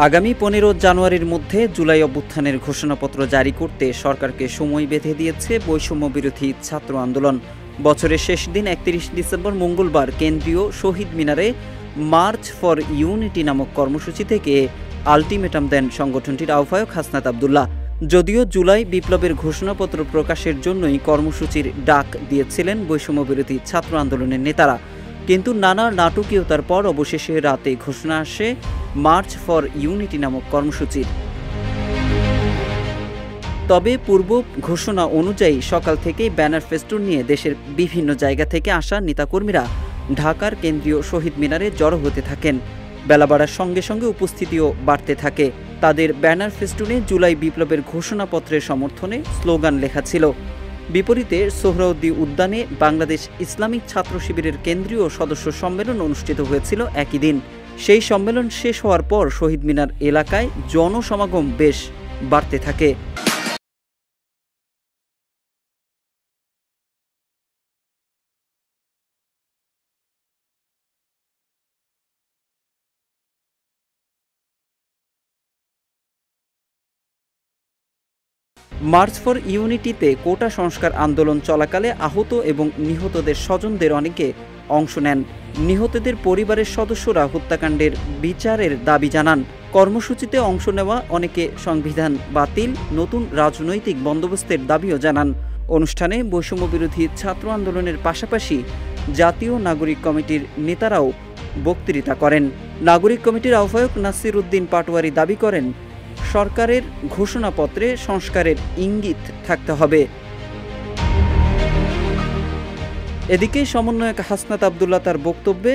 আগামী 15 জানুয়ারির মধ্যে জুলাই অভ্যুত্থানের ঘোষণাপত্র জারি করতে সরকারকে সময় বেঁধে দিয়েছে বৈষম্য বিরোধী ছাত্র আন্দোলন। বছরের শেষ দিন 31 ডিসেম্বর মঙ্গলবার কেন্দ্রীয় শহীদ মিনারে মার্চ ফর ইউনিটি নামক কর্মসূচি থেকে আলটিমেটাম দেন সংগঠনটির আহ্বায়ক হাসনাত আবদুল্লাহ। যদিও জুলাই বিপ্লবের ঘোষণাপত্র প্রকাশের জন্যই কর্মসূচির ডাক দিয়েছিলেন বৈষম্য বিরোধী ছাত্র আন্দোলনের নেতারা, কিন্তু নানা নাটকীয়তার পর অবশেষে রাতে ঘোষণা আসে মার্চ ফর ইউনিটি নামক কর্মসূচির। তবে পূর্ব ঘোষণা অনুযায়ী সকাল থেকেই ব্যানার ফেস্টুন নিয়ে দেশের বিভিন্ন জায়গা থেকে আসা নেতাকর্মীরা ঢাকার কেন্দ্রীয় শহীদ মিনারে জড়ো হতে থাকেন। বেলা বাড়ার সঙ্গে সঙ্গে উপস্থিতিও বাড়তে থাকে। তাদের ব্যানার ফেস্টুনে জুলাই বিপ্লবের ঘোষণাপত্রের সমর্থনে স্লোগান লেখা ছিল। বিপরীতে সোহরাওয়ার্দী উদ্যানে বাংলাদেশ ইসলামিক ছাত্র শিবিরের কেন্দ্রীয় সদস্য সম্মেলন অনুষ্ঠিত হয়েছিল একই দিন। সেই সম্মেলন শেষ হওয়ার পর শহীদ মিনার এলাকায় জনসমাগম বেশ বাড়তে থাকে। মার্চ ফর ইউনিটিতে কোটা সংস্কার আন্দোলন চলাকালে আহত এবং নিহতদের স্বজনদের অনেকে অংশ নেন। নিহতদের পরিবারের সদস্যরা হত্যাকাণ্ডের বিচারের দাবি জানান। কর্মসূচিতে অংশ নেওয়া অনেকে সংবিধান বাতিল, নতুন রাজনৈতিক বন্দোবস্তের দাবিও জানান। অনুষ্ঠানে বৈষম্য বিরোধী ছাত্র আন্দোলনের পাশাপাশি জাতীয় নাগরিক কমিটির নেতারাও বক্তৃতা করেন। নাগরিক কমিটির আহ্বায়ক নাসির উদ্দিন পাটোয়ারি দাবি করেন, সরকারের ঘোষণাপত্রে সংস্কারের ইঙ্গিত থাকতে হবে। এদিকে সমন্বয়ক হাসনাত আবদুল্লাহ তার বক্তব্যে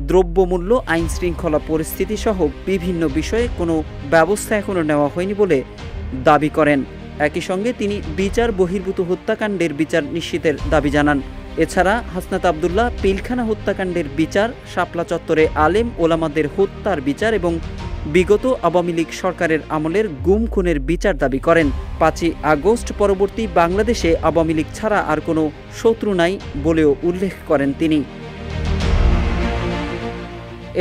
দ্রব্যমূল্য, আইন শৃঙ্খলা পরিস্থিতি সহ বিভিন্ন বিষয়ে কোনো ব্যবস্থা এখনও নেওয়া হয়নি বলে দাবি করেন। একই সঙ্গে তিনি বিচার বহির্ভূত হত্যাকাণ্ডের বিচার নিশ্চিতের দাবি জানান। এছাড়া হাসনাত আবদুল্লাহ পিলখানা হত্যাকাণ্ডের বিচার, শাপলা চত্বরে আলেম ওলামাদের হত্যার বিচার এবং বিগত আওয়ামী লীগ সরকারের আমলের গুম খুনের বিচার দাবি করেন। 5ই আগস্ট পরবর্তী বাংলাদেশে আওয়ামী লীগ ছাড়া আর কোনো শত্রু নাই বলেও উল্লেখ করেন তিনি।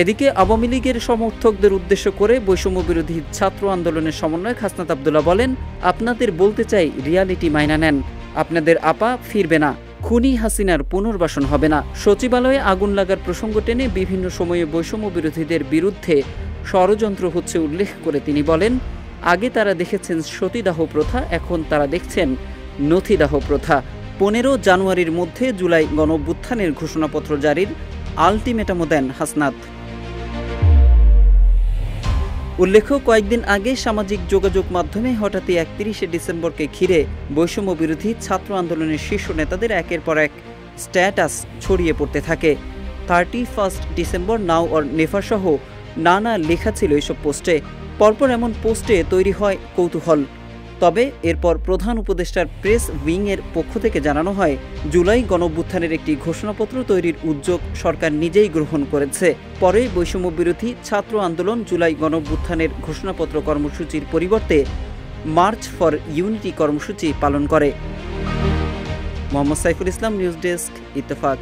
এদিকে আওয়ামী লীগের সমর্থকদের উদ্দেশ্য করে বৈষম্য বিরোধী ছাত্র আন্দোলনের সমন্বয়ক হাসনাত আবদুল্লাহ বলেন, আপনাদের বলতে চাই, রিয়ালিটি মাইনা নেন। আপনাদের আপা ফিরবে না। খুনি হাসিনার পুনর্বাসন হবে না। সচিবালয়ে আগুন লাগার প্রসঙ্গ টেনে বিভিন্ন সময়ে বৈষম্য বিরোধীদের বিরুদ্ধে ষড়যন্ত্র হচ্ছে উল্লেখ করে তিনি বলেন, আগে তারা দেখেছেন সতীদাহ প্রথা, এখন তারা দেখছেন নথিদাহ প্রথা। 15 জানুয়ারির মধ্যে জুলাই গণঅভ্যুত্থানের ঘোষণাপত্র জারির আলটিমেটামও দেন হাসনাত। উল্লেখ্য, কয়েকদিন আগে সামাজিক যোগাযোগ মাধ্যমে হঠাৎই 31 ডিসেম্বরকে ঘিরে বৈষম্য বিরোধী ছাত্র আন্দোলনের শীর্ষ নেতাদের একের পর এক স্ট্যাটাস ছড়িয়ে পড়তে থাকে। 31 ডিসেম্বর, নাও অর নেভার সহ নানা লেখা ছিল এসব পোস্টে। পরপর এমন পোস্টে তৈরি হয় কৌতূহল। তবে এরপর প্রধান উপদেষ্টার প্রেস উইংয়ের পক্ষ থেকে জানানো হয়, জুলাই গণঅভ্যুত্থানের একটি ঘোষণাপত্র তৈরির উদ্যোগ সরকার নিজেই গ্রহণ করেছে। পরে বৈষম্য বিরোধী ছাত্র আন্দোলন জুলাই গণঅভ্যুত্থানের ঘোষণাপত্র কর্মসূচির পরিবর্তে মার্চ ফর ইউনিটি কর্মসূচি পালন করে। Mohammad Saiful Islam, news desk, Ittefaq.